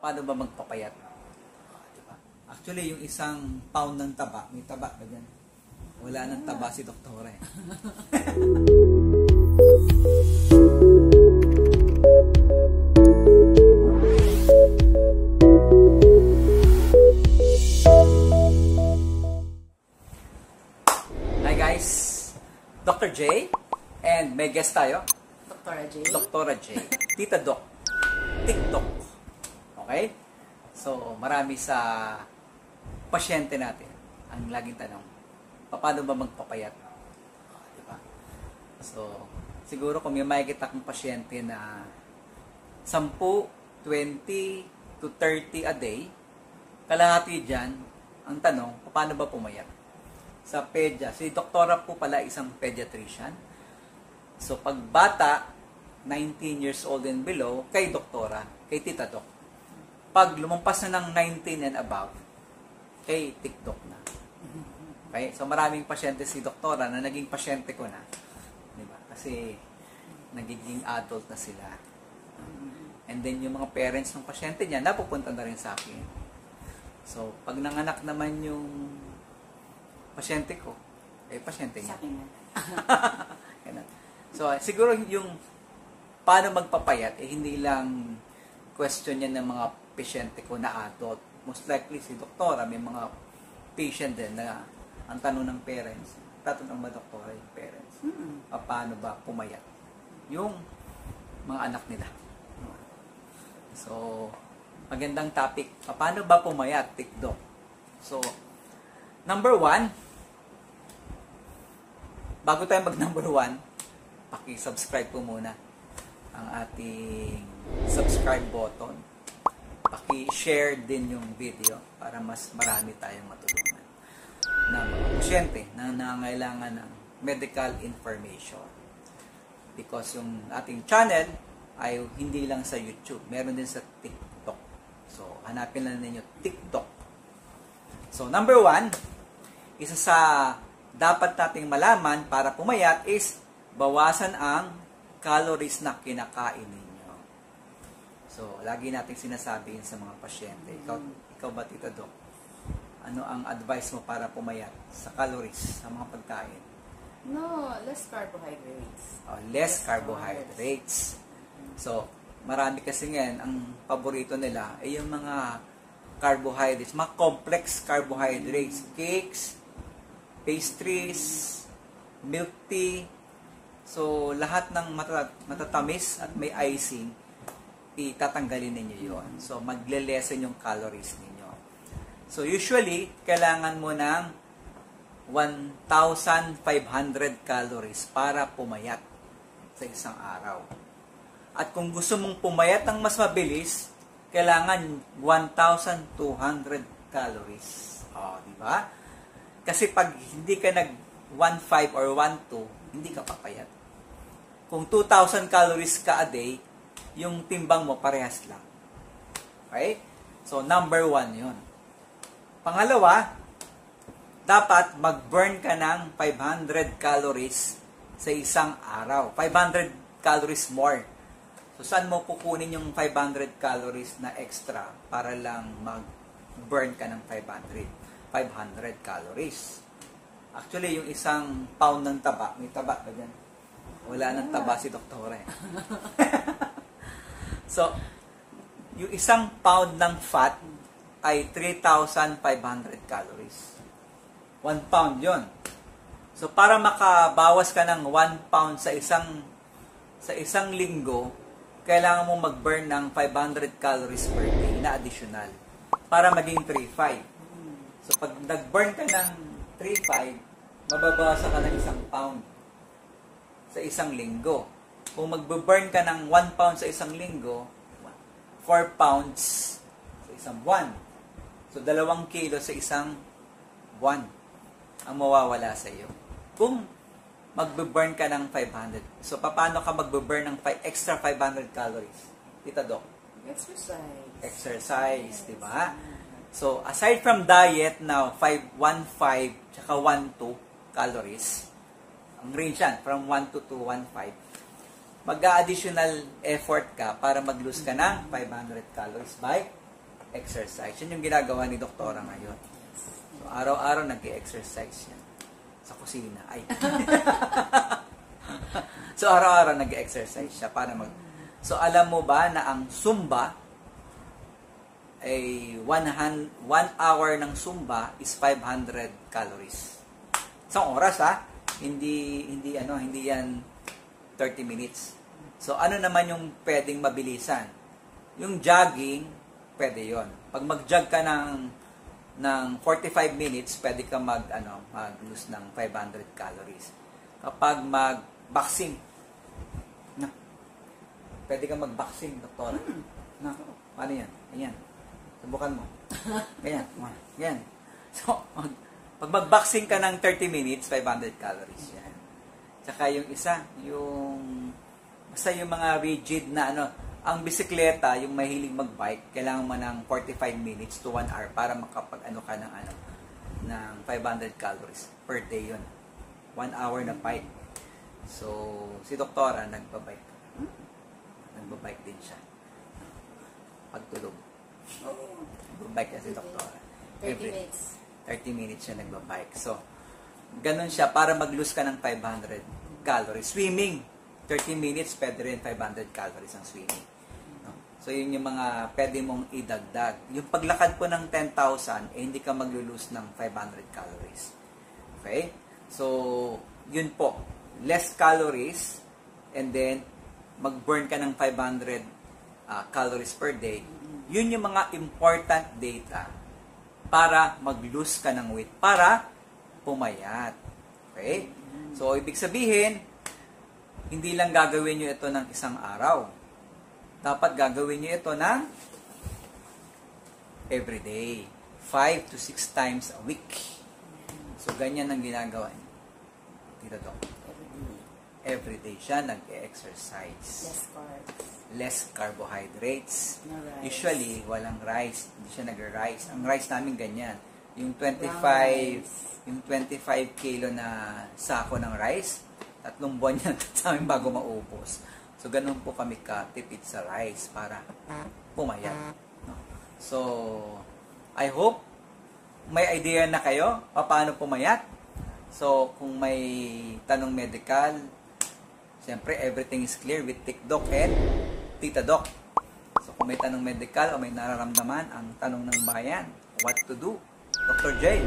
Paano ba magpapayat? Diba? Actually, yung isang pound ng taba, may taba ba dyan? Wala nang taba si Doktora eh. Hi guys, Dr. J, and may guest tayo. Doktora J. Tita Doc. TikTok. Okay? So, marami sa pasyente natin ang laging tanong, paano ba magpapayat? Diba? So, siguro kung may makikita kong pasyente na 10, 20 to 30 a day, kalahati dyan, ang tanong, paano ba pumayat? Sa pedya, si doktora po pala isang pediatrician. So, pag bata, 19 years old and below, kay doktora, kay Tita Doc. Pag lumampas na ng 19 and above, kay TikTok na. Okay? So, maraming pasyente si doktora na naging pasyente ko na. Diba? Kasi, nagiging adult na sila. And then, yung mga parents ng pasyente niya, napupunta na rin sa akin. So, pag nanganak naman yung pasyente ko, pasyente niya. Sa akin na. So, siguro yung paano magpapayat, hindi lang question yan ng mga pasyente ko na adult. Most likely, si doktora, may mga patient din na ang tanong ng parents, tatanong ba doktora yung parents, paano ba pumayat yung mga anak nila. So, magandang topic, paano ba pumayat, TikTok? So, number 1, bago tayo mag-number 1, paki-subscribe po muna ang ating subscribe button. Paki-share din yung video para mas marami tayong matulungan na mga pasyente na nangangailangan ng medical information. Because yung ating channel ay hindi lang sa YouTube, meron din sa TikTok. So, hanapin lang ninyo TikTok. So, number 1, isa sa dapat nating malaman para pumayat is bawasan ang calories na kinakain ninyo. So, lagi nating sinasabi sa mga pasyente. Ikaw ba, Tita Doc? Ano ang advice mo para pumayat sa calories sa mga pagkain? No, less carbohydrates. Less carbohydrates. So, marami kasi ngayon, ang paborito nila ay yung mga carbohydrates, mga complex carbohydrates, cakes, pastries, milk tea. So, lahat ng matatamis at may icing, itatanggalin ninyo yon. So, magle-lessen yung calories ninyo. So, usually, kailangan mo ng 1,500 calories para pumayat sa isang araw. At kung gusto mong pumayat ng mas mabilis, kailangan 1,200 calories. Di ba? Kasi pag hindi ka nag 1,500 or 1,200, hindi ka papayat. Kung 2,000 calories ka a day, yung timbang mo parehas lang. Okay? So, number 1 yun. Pangalawa, dapat mag-burn ka ng 500 calories sa isang araw. 500 calories more. So, saan mo kukunin yung 500 calories na extra para lang mag-burn ka ng 500 calories? Actually, yung isang pound ng taba, may taba ba dyan? Wala nang taba si doktora eh. So, yung isang pound ng fat ay 3,500 calories. 1 pound yon. So, para makabawas ka ng 1 pound sa isang linggo, kailangan mo mag-burn ng 500 calories per day na additional para maging 3,500. So, pag nag-burn ka ng 3,500, mababawasan ka ng 1 pound sa isang linggo. Kung magbe-burn ka ng 1 pound sa isang linggo, 4 pounds sa isang buwan. So, 2 kilo sa isang buwan ang mawawala sa iyo. Kung magbe-burn ka ng 500. So, paano ka magbe-burn ng extra 500 calories? Tita Doc? Exercise, di ba? So, aside from diet now, 1,500 tsaka 1,200 calories, ang range yan, from 1,200 to 1,500, mag-a-additional effort ka para mag-lose ka ng 500 calories by exercise. Yun yung ginagawa ni Doktora ngayon. So, araw-araw nag-exercise yan. Sa kusina. Ay. So, araw-araw nag-exercise siya para So, alam mo ba na ang Zumba ay 1 hour ng Zumba is 500 calories. Isang oras, ha? Hindi yan 30 minutes. So, ano naman yung pwedeng mabilisan? Yung jogging, pwede yon. Pag mag-jog ka ng 45 minutes, pwede ka mag-lose ng 500 calories. Kapag mag-boxing, pwede ka mag-boxing, doktora. Paano yan? Ayan. Subukan mo. Ganyan. So, pag mag-boxing ka ng 30 minutes, 500 calories yan. Tsaka yung isa, basta yung mga rigid na ang bisikleta, yung mahilig mag-bike, kailangan mo ng 45 minutes to 1 hour para makapag-ano ka ng 500 calories per day yun. 1 hour na bike. So, si Doktora, nagbabike. Nagbabike din siya. Pagtulog. Nagbabike niya si Doktora. 30 minutes. 30 minutes siya nagbabike. So, ganun siya para mag-lose ka ng 500 calories. Swimming, 30 minutes, pwede rin 500 calories ang swimming. No? So, yun yung mga pwede mong idagdag. Yung paglakad po ng 10,000, hindi ka mag-lose ng 500 calories. Okay? So, yun po. Less calories, and then, mag-burn ka ng 500 calories per day. Yun yung mga important data para mag-lose ka ng weight, para pumayat. Okay? So, ibig sabihin, hindi lang gagawin nyo ito ng isang araw. Dapat gagawin nyo ito ng everyday. 5 to 6 times a week. So, ganyan ang ginagawa niya. Tita Doc. Everyday siya nag-exercise. Less carbs. Less carbohydrates. No rice. Usually, walang rice. Hindi siya nag-rice. Ang rice namin ganyan. Yung 25 kilo na sako ng rice, 3 buwan yan sa amin bago maubos. So, ganun po kami katipid sa rice para pumayat. No? So, I hope may idea na kayo paano pumayat. So, kung may tanong medical, siyempre, everything is clear with TikDoc and Tita Doc. So, kung may tanong medical o may nararamdaman, ang tanong ng bayan, what to do? Dr. J.